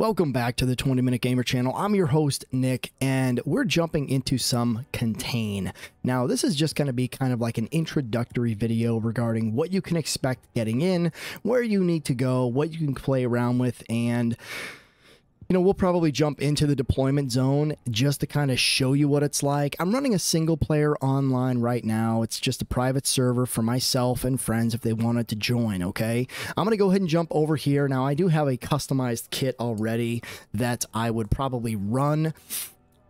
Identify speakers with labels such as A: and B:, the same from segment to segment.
A: Welcome back to the 20-Minute Gamer channel. I'm your host, Nick, and we're jumping into some Contain. Now, this is just going to be kind of like an introductory video regarding what you can expect getting in, where you need to go, what you can play around with, and we'll probably jump into the deployment zone just to kind of show you what it's like. I'm running a single player online right now. It's just a private server for myself and friends if they wanted to join, okay? I'm going to go ahead and jump over here. Now, I do have a customized kit already that I would probably run.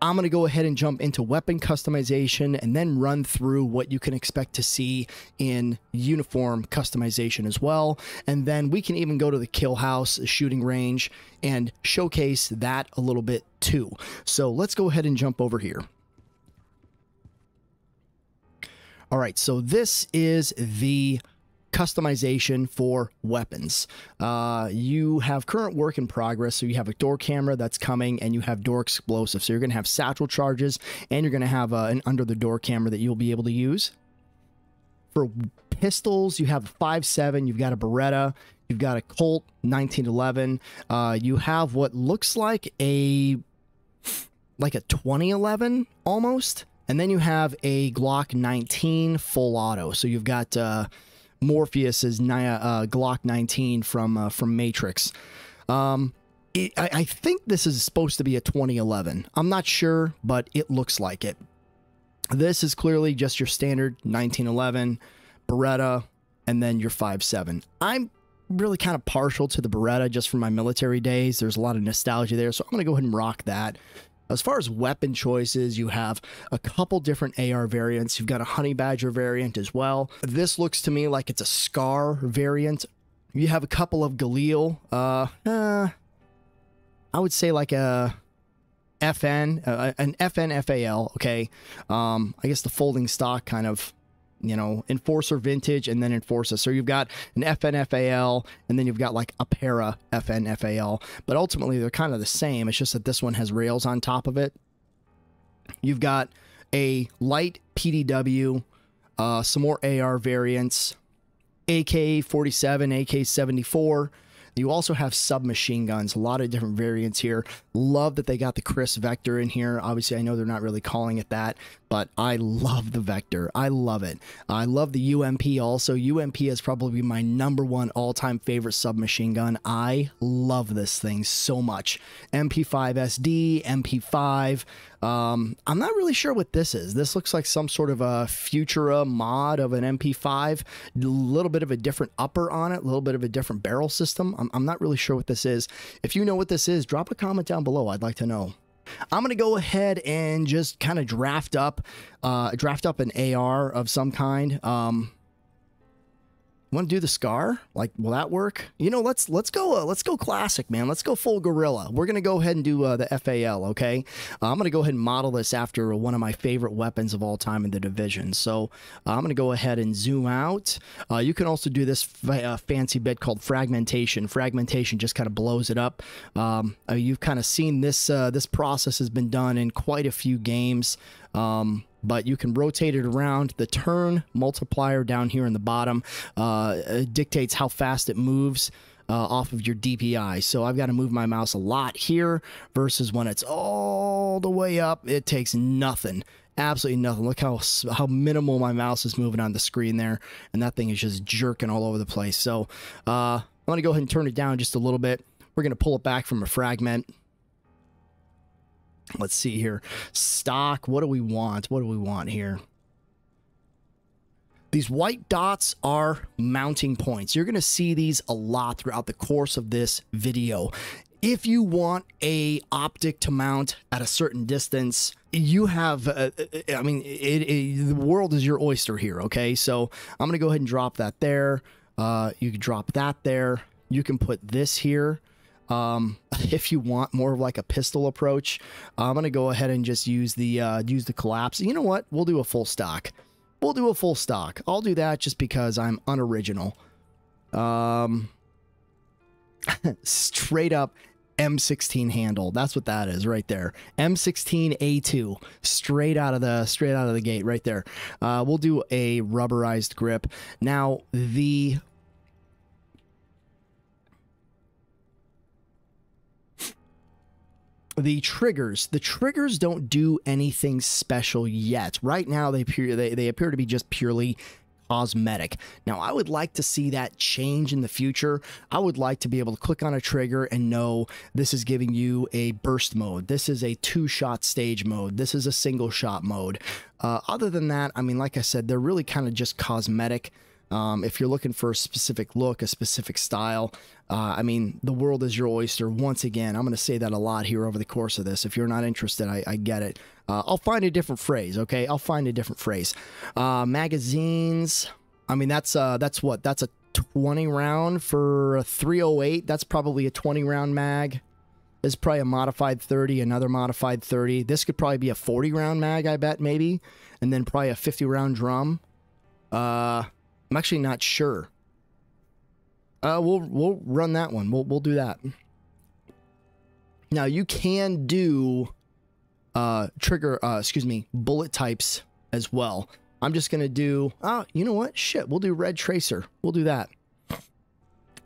A: I'm going to go ahead and jump into weapon customization and then run through what you can expect to see in uniform customization as well. And then we can even go to the kill house, shooting range, and showcase that a little bit too. So let's go ahead and jump over here. All right, so this is the customization for weapons. You have current work in progress, so you have a door camera that's coming and you have door explosive. So you're going to have satchel charges and you're going to have an under the door camera that you'll be able to use. For pistols, you have a 5.7, you've got a Beretta, you've got a Colt 1911, you have what looks like a 2011 almost, and then you have a Glock 19 full auto. So you've got Morpheus's Glock 19 from Matrix. I think this is supposed to be a 2011. I'm not sure, but it looks like it. This is clearly just your standard 1911 Beretta, and then your 5.7. I'm really kind of partial to the Beretta just from my military days. There's a lot of nostalgia there, so I'm going to go ahead and rock that. As far as weapon choices, you have a couple different AR variants. You've got a Honey Badger variant as well. This looks to me like it's a Scar variant. You have a couple of Galil. I would say like a FN, an FN FAL, okay? I guess the folding stock kind of, Enforcer Vintage and then Enforcer. So you've got an FN FAL and then you've got like a Para FN FAL. But ultimately, they're kind of the same. It's just that this one has rails on top of it. You've got a light PDW, some more AR variants, AK-47, AK-74. You also have submachine guns, a lot of different variants here. Love that they got the Chris Vector in here. Obviously, I know they're not really calling it that, but I love the Vector. I love it. I love the UMP also. UMP is probably my #1 all-time favorite submachine gun. I love this thing so much. MP5 SD, MP5. I'm not really sure what this is. This looks like some sort of a Futura mod of an MP5. A little bit of a different upper on it, a little bit of a different barrel system. I'm not really sure what this is. If you know what this is, drop a comment down below. I'd like to know. I'm going to go ahead and just kind of draft up an AR of some kind. Want to do the Scar? Like, will that work? Let's go classic, man. Let's go full gorilla. We're going to go ahead and do the FAL, okay? I'm going to go ahead and model this after one of my favorite weapons of all time in the Division. So I'm going to go ahead and zoom out. You can also do this fancy bit called fragmentation. Fragmentation just kind of blows it up. You've kind of seen this, this process has been done in quite a few games. But you can rotate it around. The turn multiplier down here in the bottom dictates how fast it moves off of your DPI. So I've got to move my mouse a lot here versus when it's all the way up, it takes nothing. Absolutely nothing. Look how minimal my mouse is moving on the screen there, and that thing is just jerking all over the place. So I'm going to go ahead and turn it down just a little bit. We're going to pull it back from a fragment. Let's see here. Stock. What do we want? What do we want here? These white dots are mounting points. You're going to see these a lot throughout the course of this video. If you want a optic to mount at a certain distance, you have, the world is your oyster here, okay? So I'm going to go ahead and drop that there. You can drop that there. You can put this here. If you want more of like a pistol approach, I'm going to go ahead and just use the collapse. You know what? We'll do a full stock. We'll do a full stock. I'll do that just because I'm unoriginal. Straight up M16 handle. That's what that is right there. M16A2 straight out of the gate right there. We'll do a rubberized grip. Now the triggers don't do anything special yet. Right now, they appear to be just purely cosmetic. Now, I would like to see that change in the future. I would like to be able to click on a trigger and know this is giving you a burst mode. This is a 2-shot stage mode. This is a single shot mode. Other than that, I mean, like I said, they're really kind of just cosmetic. If you're looking for a specific look, a specific style, I mean, the world is your oyster. Once again, I'm going to say that a lot here over the course of this. If you're not interested, I get it. I'll find a different phrase, okay? I'll find a different phrase. Magazines, I mean, that's what? That's a 20 round for a 308. That's probably a 20 round mag. This is probably a modified 30, another modified 30. This could probably be a 40 round mag, I bet, maybe. And then probably a 50 round drum. I'm actually not sure. We'll run that one. We'll do that. Now you can do bullet types as well. I'm just gonna do you know what? Shit, we'll do red tracer. We'll do that.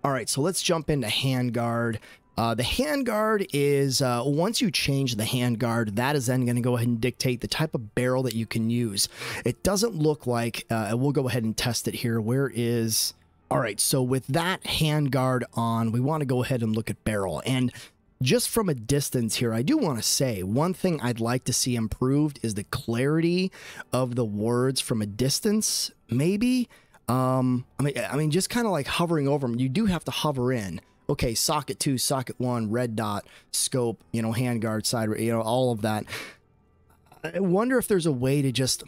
A: All right, so let's jump into handguard. The handguard is once you change the handguard, that is then going to go ahead and dictate the type of barrel that you can use. It doesn't look like, we'll go ahead and test it here. Where is, all right, so with that handguard on, we want to go ahead and look at barrel. And just from a distance here, I do want to say one thing I'd like to see improved is the clarity of the words from a distance, maybe. I mean, just kind of like hovering over them. You do have to hover in. Okay, socket 2, socket 1, red dot, scope, you know, handguard, side, you know, all of that. I wonder if there's a way to just,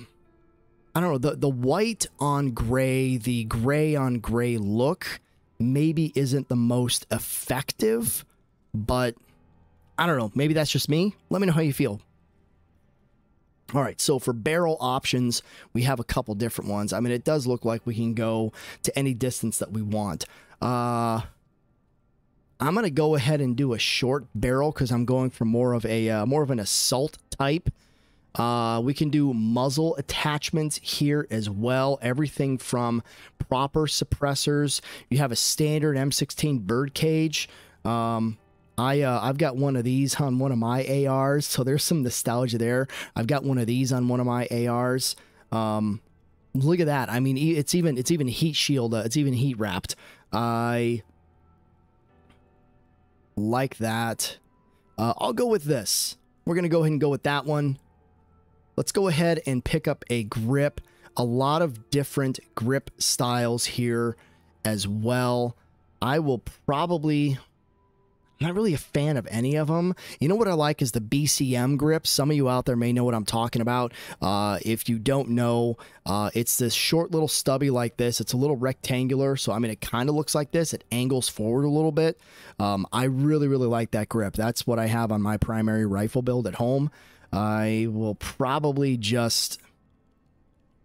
A: I don't know, the white on gray, the gray on gray look maybe isn't the most effective, but I don't know, maybe that's just me. Let me know how you feel. All right, so for barrel options, we have a couple different ones. I mean, it does look like we can go to any distance that we want. I'm going to go ahead and do a short barrel because I'm going for more of an assault type. We can do muzzle attachments here as well. Everything from proper suppressors. You have a standard M16 birdcage. I've got one of these on one of my ARs, so there's some nostalgia there. I've got one of these on one of my ARs. Look at that. I mean, it's even heat shield. It's even heat wrapped. I like that. I'll go with this. We're going to go ahead and go with that one. Let's go ahead and pick up a grip. A lot of different grip styles here as well. I will probably... not really a fan of any of them. You know what I like is the BCM grip. Some of you out there may know what I'm talking about. If you don't know, it's this short little stubby like this. It's a little rectangular, so I mean, it kind of looks like this. It angles forward a little bit. I really, really like that grip. That's what I have on my primary rifle build at home. I will probably just...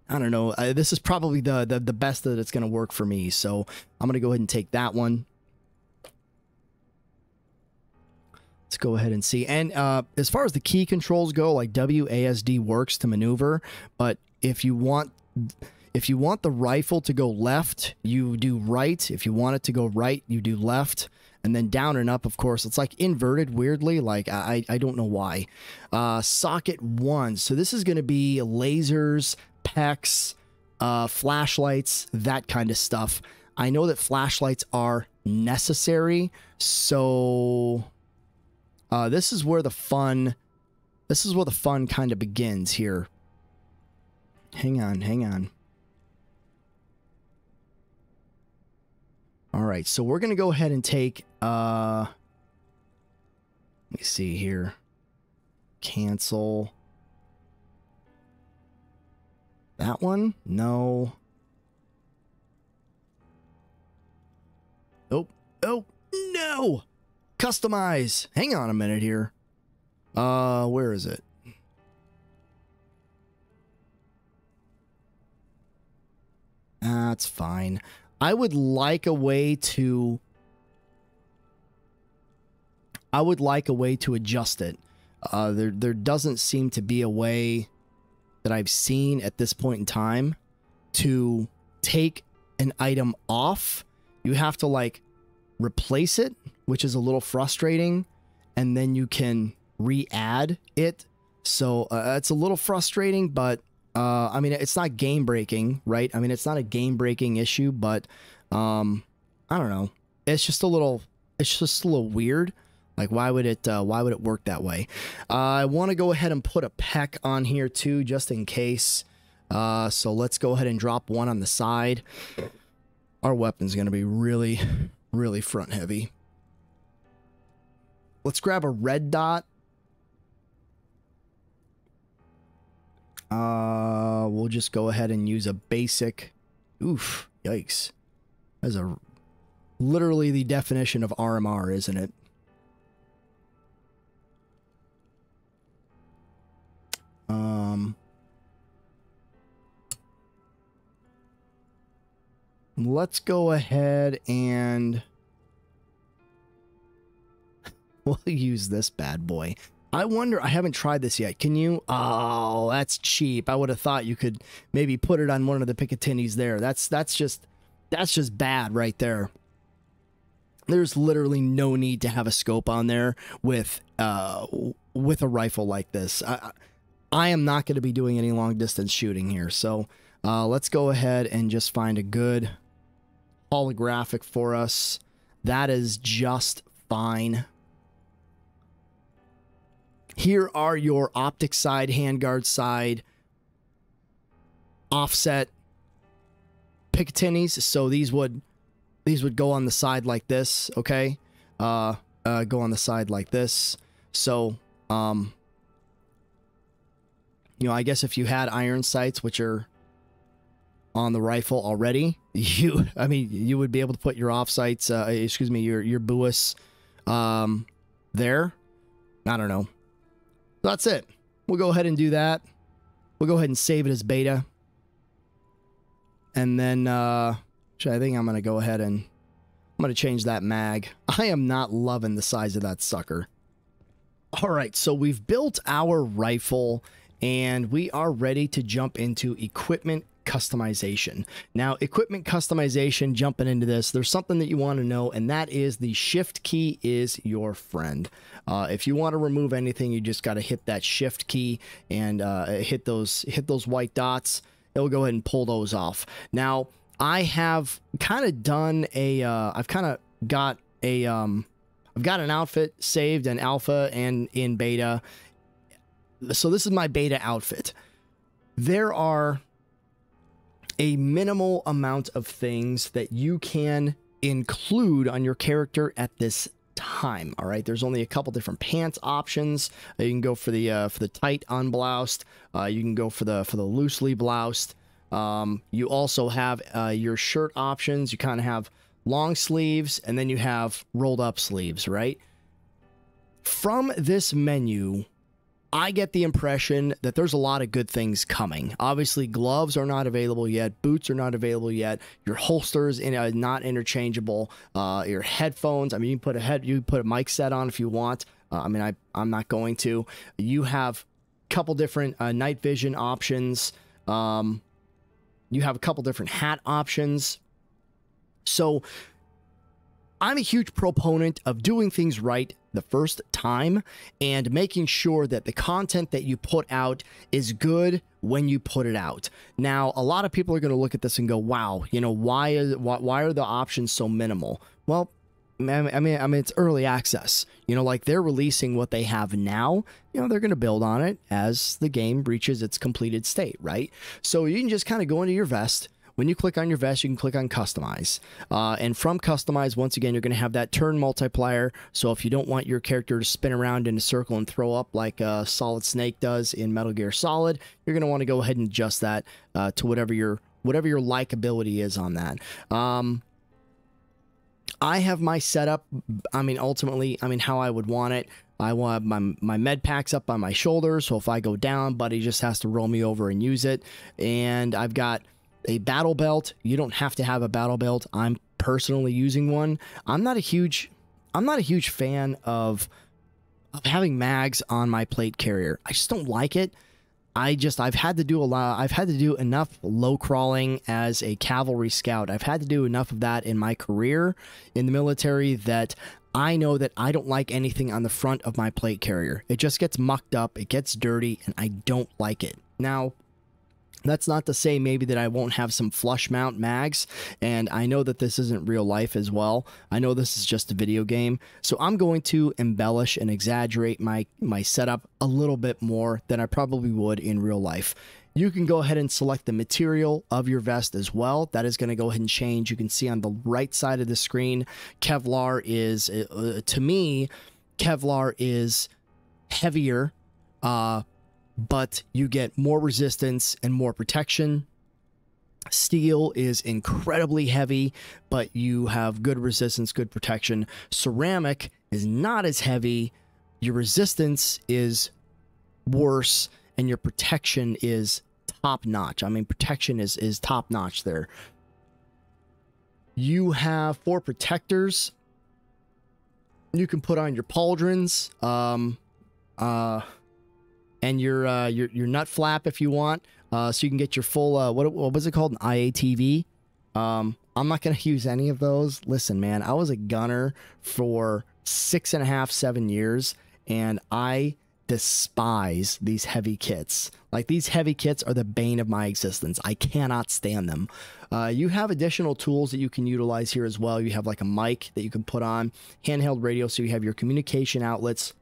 A: I don't know. This is probably the best that it's going to work for me, so I'm going to go ahead and take that one. Let's go ahead and see. And as far as the key controls go, like WASD works to maneuver, but if you want the rifle to go left, you do right. If you want it to go right, you do left. And then down and up, of course, it's like inverted weirdly. Like I don't know why. Socket 1. So this is going to be lasers, PEX, flashlights, that kind of stuff. I know that flashlights are necessary, so this is where the fun kind of begins here. Hang on. All right, so we're gonna go ahead and take let me see here. Cancel that one. No. Oh no. Customize. Hang on a minute here. Where is it? That's fine. I would like a way to adjust it. There doesn't seem to be a way that I've seen at this point in time to take an item off. You have to like replace it, which is a little frustrating, and then you can re-add it. So it's a little frustrating, but I mean, it's not game breaking, right? I mean, it's not a game breaking issue, but I don't know. It's just a little weird. Like, why would it work that way? I want to go ahead and put a peck on here too, just in case. So let's go ahead and drop one on the side. Our weapon's going to be really, really front heavy. Let's grab a red dot. We'll just go ahead and use a basic. Oof, yikes. That's literally the definition of RMR, isn't it? Let's go ahead and we'll use this bad boy. I wonder, I haven't tried this yet. Can you? Oh, that's cheap. I would have thought you could maybe put it on one of the Picatinis there. That's just bad right there. There's literally no need to have a scope on there with a rifle like this. I am not going to be doing any long distance shooting here. So let's go ahead and just find a good holographic for us. That is just fine. Here are your optic side, handguard side, offset Picatinis. So these would go on the side like this, okay? Go on the side like this. So, you know, I guess if you had iron sights, which are on the rifle already, you would be able to put your offsights, excuse me, your buis, there. I don't know. That's it. We'll go ahead and do that. We'll go ahead and save it as beta. And then, I think I'm going to go ahead and I'm going to change that mag. I am not loving the size of that sucker. All right, so we've built our rifle and we are ready to jump into equipment customization. Now, equipment customization, jumping into this, there's something that you want to know, and that is the shift key is your friend. If you want to remove anything, you just got to hit that shift key and hit those white dots. It'll go ahead and pull those off. Now, I have kind of done a, I've got an outfit saved in alpha and in beta. So this is my beta outfit. There are a minimal amount of things that you can include on your character at this time. All right, there's only a couple different pants options. You can go for the tight unbloused. You can go for the loosely bloused. You also have your shirt options. You kind of have long sleeves, and then you have rolled up sleeves, right? From this menu, I get the impression that there's a lot of good things coming. Obviously, gloves are not available yet. Boots are not available yet. Your holsters not interchangeable. Your headphones. I mean, you can put a mic set on if you want. I mean, I'm not going to. You have a couple different night vision options. You have a couple different hat options. So I'm a huge proponent of doing things right the first time and making sure that the content that you put out is good when you put it out. Now, a lot of people are going to look at this and go, wow, you know, why are the options so minimal? Well, I mean, it's early access. You know, like they're releasing what they have now. You know, they're going to build on it as the game reaches its completed state, right? So you can just kind of go into your vest. When you click on your vest, you can click on Customize. And from Customize, once again, you're going to have that turn multiplier. So if you don't want your character to spin around in a circle and throw up like Solid Snake does in Metal Gear Solid, you're going to want to go ahead and adjust that to whatever your likability is on that. I have my setup, I mean, ultimately, I mean, how I would want it. I want my med packs up on my shoulders, so if I go down, buddy just has to roll me over and use it. And I've got a battle belt. You don't have to have a battle belt. I'm personally using one. I'm not a huge fan of having mags on my plate carrier. I just don't like it. I've had to do enough low crawling as a cavalry scout. I've had to do enough of that in my career in the military that I know that I don't like anything on the front of my plate carrier. It just gets mucked up, it gets dirty, and I don't like it. Now, that's not to say maybe that I won't have some flush mount mags, and I know that this isn't real life as well. I know this is just a video game, so I'm going to embellish and exaggerate my setup a little bit more than I probably would in real life. You can go ahead and select the material of your vest as well. That is going to go ahead and change. You can see on the right side of the screen, Kevlar is, to me, Kevlar is heavier, but you get more resistance and more protection. Steel is incredibly heavy, but you have good resistance, good protection. Ceramic is not as heavy. Your resistance is worse, and your protection is top notch. I mean, protection is top notch there. You have 4 protectors. You can put on your pauldrons, and your nut flap if you want, so you can get your full what was it called, an IATV. I'm not gonna use any of those. Listen, man, I was a gunner for 6.5, 7 years, and I despise these heavy kits. Like, these heavy kits are the bane of my existence. I cannot stand them. You have additional tools that you can utilize here as well. You have like a mic that you can put on, handheld radio, so you have your communication outlets.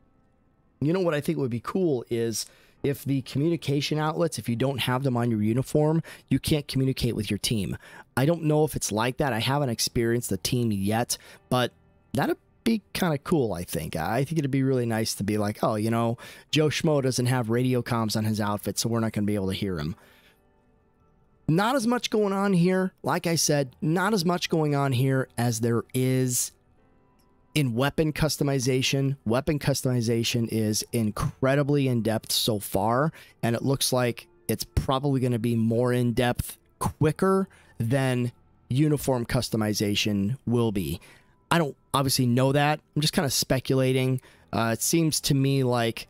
A: You know what I think would be cool is if the communication outlets, if you don't have them on your uniform, you can't communicate with your team. I don't know if it's like that. I haven't experienced the team yet, but that'd be kind of cool, I think. I think it'd be really nice to be like, oh, you know, Joe Schmo doesn't have radio comms on his outfit, so we're not going to be able to hear him. Not as much going on here. Like I said, not as much going on here as there is in weapon customization. Weapon customization is incredibly in-depth so far, and it looks like it's probably going to be more in-depth quicker than uniform customization will be. I don't obviously know that. I'm just kind of speculating. It seems to me like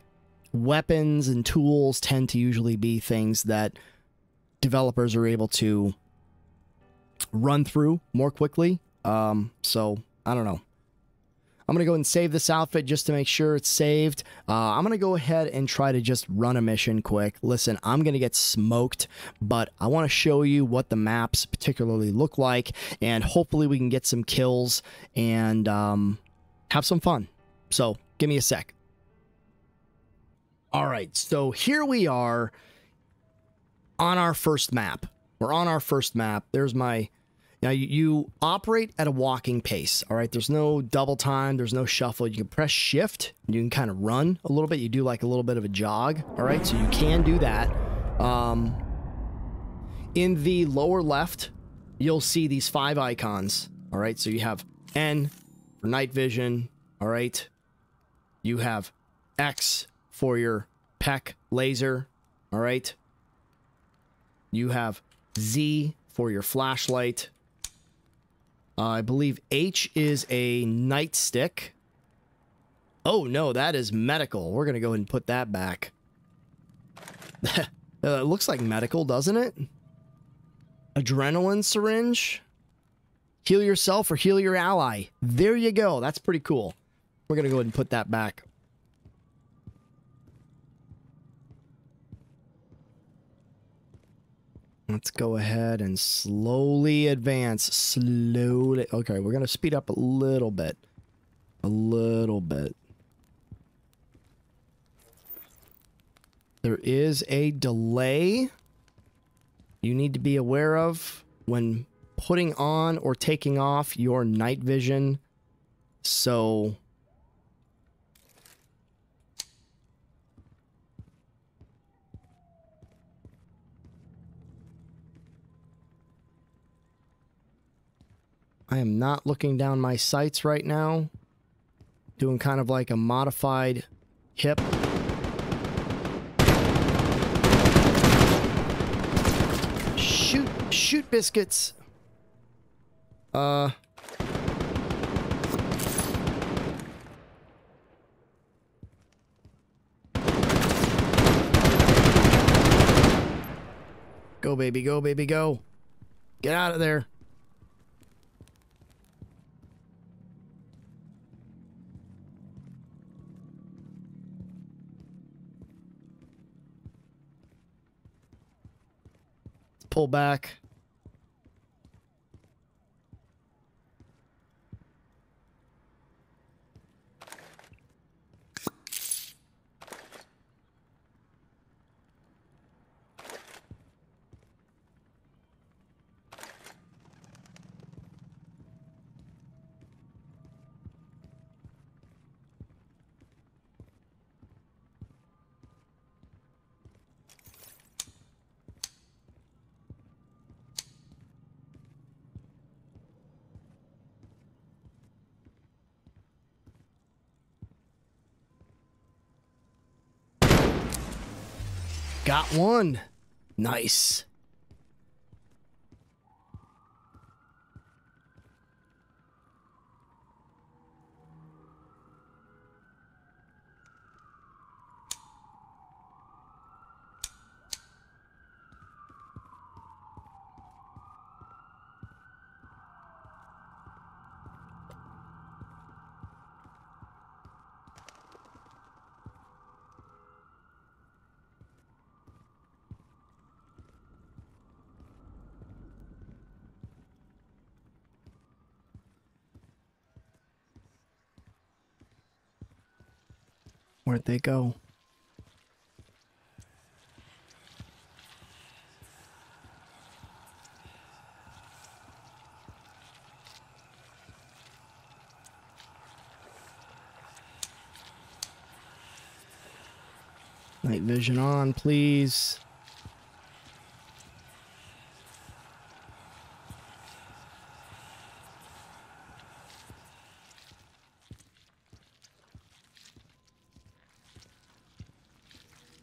A: weapons and tools tend to usually be things that developers are able to run through more quickly. So I don't know. I'm going to go and save this outfit just to make sure it's saved. I'm going to go ahead and try to just run a mission quick. Listen, I'm going to get smoked, but I want to show you what the maps particularly look like, and hopefully we can get some kills and have some fun. So give me a sec. All right, so here we are on our first map. We're on our first map. There's my... Now, you operate at a walking pace, all right? There's no double time. There's no shuffle. You can press shift, and you can kind of run a little bit. You do like a little bit of a jog, all right? So you can do that. In the lower left, you'll see these 5 icons, all right? So you have N for night vision, all right? You have X for your PEC laser, all right? You have Z for your flashlight. I believe H is a nightstick. Oh, no, that is medical. We're going to go ahead and put that back. It looks like medical, doesn't it? Adrenaline syringe. Heal yourself or heal your ally. There you go. That's pretty cool. We're going to go ahead and put that back. Let's go ahead and slowly advance. Slowly. Okay, we're going to speed up a little bit. A little bit. There is a delay you need to be aware of when putting on or taking off your night vision. So... I am not looking down my sights right now. Doing kind of like a modified hip. Shoot biscuits. Go baby, go baby, go. Get out of there. pull back. Got one. Nice. Where'd they go? Night vision on, please.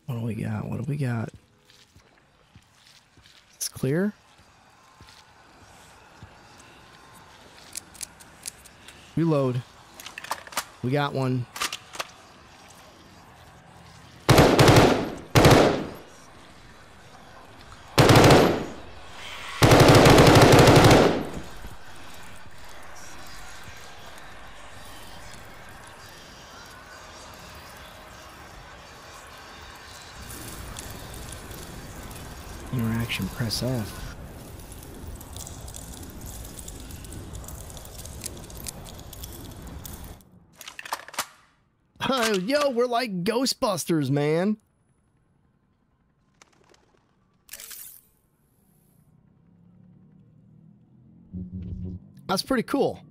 A: What do we got? What do we got? It's clear. Reload. We got one. Interaction, press F. Yo, we're like Ghostbusters, man. That's pretty cool.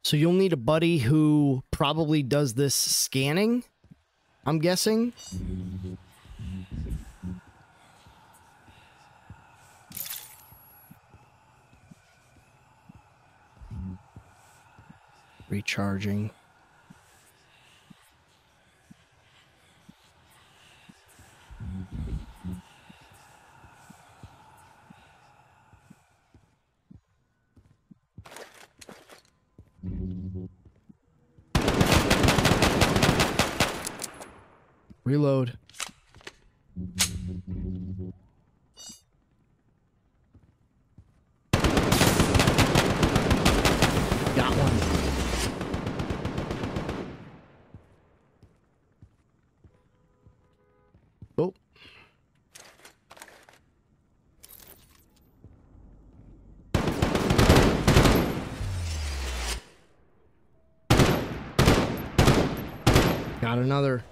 A: So you'll need a buddy who probably does this scanning, I'm guessing. Recharging. Reload. Got one. Oh. Got another.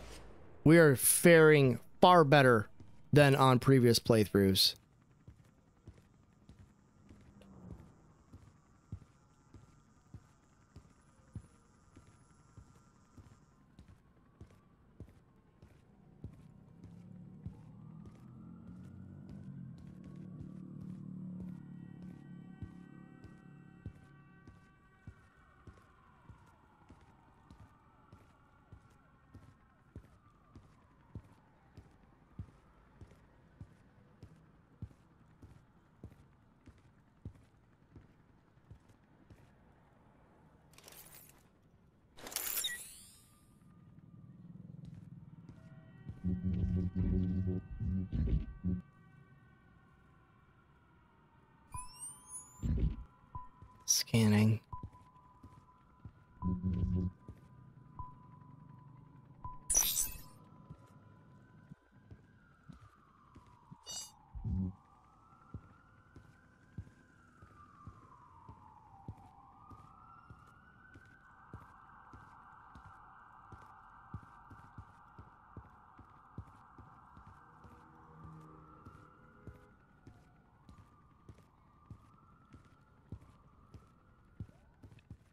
A: We are faring far better than on previous playthroughs. Scanning.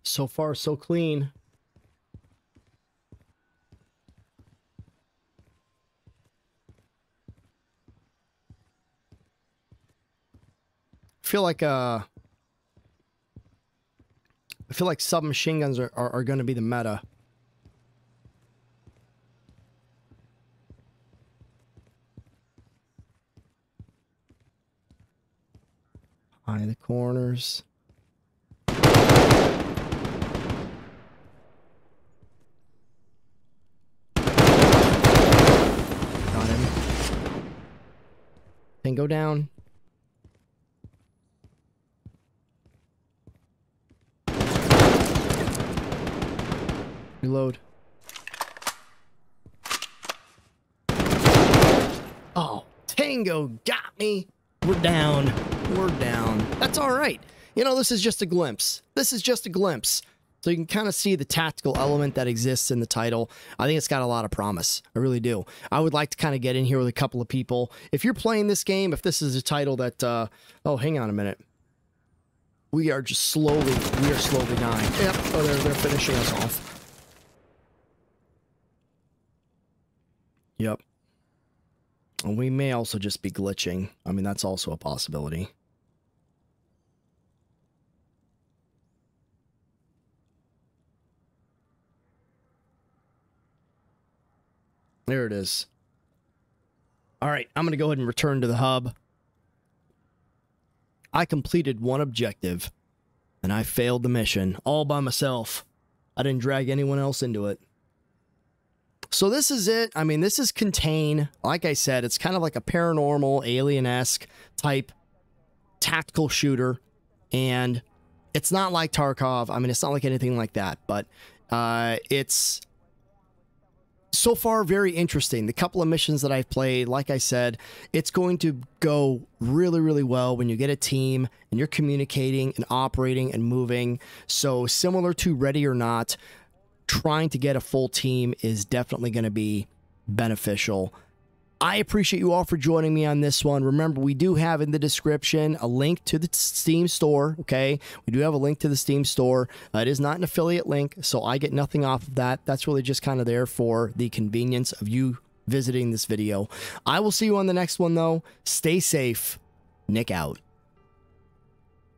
A: So far, so clean. I feel like submachine guns are going to be the meta. Eye the corners. Got him. Then go down. Reload. Oh, Tango got me. We're down. We're down. That's all right. You know, this is just a glimpse. This is just a glimpse. So you can kind of see the tactical element that exists in the title. I think it's got a lot of promise. I really do. I would like to kind of get in here with a couple of people. If you're playing this game, if this is a title that, oh, hang on a minute. We are slowly dying. Yep. Oh, they're finishing us off. Yep. And we may also just be glitching. I mean, that's also a possibility. There it is. All right, I'm going to go ahead and return to the hub. I completed one objective, and I failed the mission all by myself. I didn't drag anyone else into it. So this is it. I mean, this is Contain. Like I said, it's kind of like a paranormal, alien-esque type tactical shooter. And it's not like Tarkov. I mean, it's not like anything like that. But it's so far very interesting. The couple of missions that I've played, like I said, it's going to go really, really well when you get a team and you're communicating and operating and moving. So similar to Ready or Not, trying to get a full team is definitely going to be beneficial. I appreciate you all for joining me on this one. Remember, we do have in the description a link to the Steam store, okay? We do have a link to the Steam store. It is not an affiliate link, so I get nothing off of that. That's really just kind of there for the convenience of you visiting this video. I will see you on the next one, though. Stay safe. Nick out.